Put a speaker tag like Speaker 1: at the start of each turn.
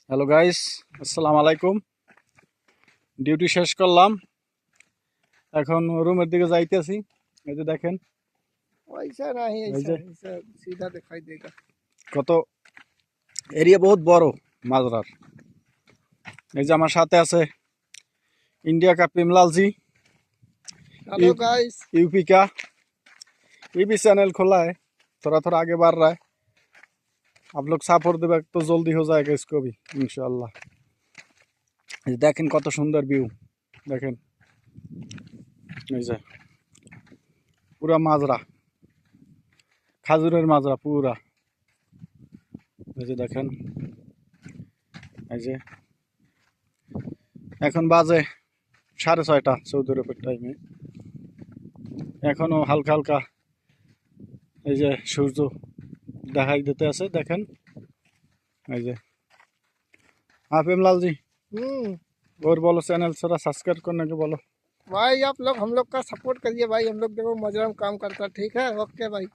Speaker 1: Hello guys, আসসালামু আলাইকুম। Duty শেষ করলাম, এখন রুমের দিকে যাইতেছি। এই যে দেখেন,
Speaker 2: ऐसा नहीं
Speaker 1: এই
Speaker 2: ऐसा
Speaker 1: যে
Speaker 2: ऐसा सीधा दिखाई देगा।
Speaker 1: কত এরিয়া, বহুত বড় মাজরার। এই যে আমার সাথে আছে इंडिया का Premlal ji.
Speaker 2: Hello guys.
Speaker 1: UP का ये भी चैनल खोला है, थोड़ा थोड़ा आगे बढ़ रहा है। आप लोग सपोर्ट देवे तो जल्दी हो जाएगा इसको भी इंशाल्लाह। এই যে দেখেন কত সুন্দর ভিউ, দেখেন এই যে পুরা মাজরা, খাজুরের মাজরা পুরা। এই যে দেখেন, এই যে এখন বাজে 6:30 সৌদি আরবের টাইমে। এখনো হালকা হালকা এই যে সূর্য দেখাই দিতে আছে, দেখেন এই যে। हाँ प्रेमलाल जी, और बोलो, चैनल थोड़ा सब्सक्राइब करने के बोलो।
Speaker 2: भाई आप लोग हम लोग का सपोर्ट करिए भाई, हम लोग देखो मजरा में काम करता है। ठीक है, ओके भाई।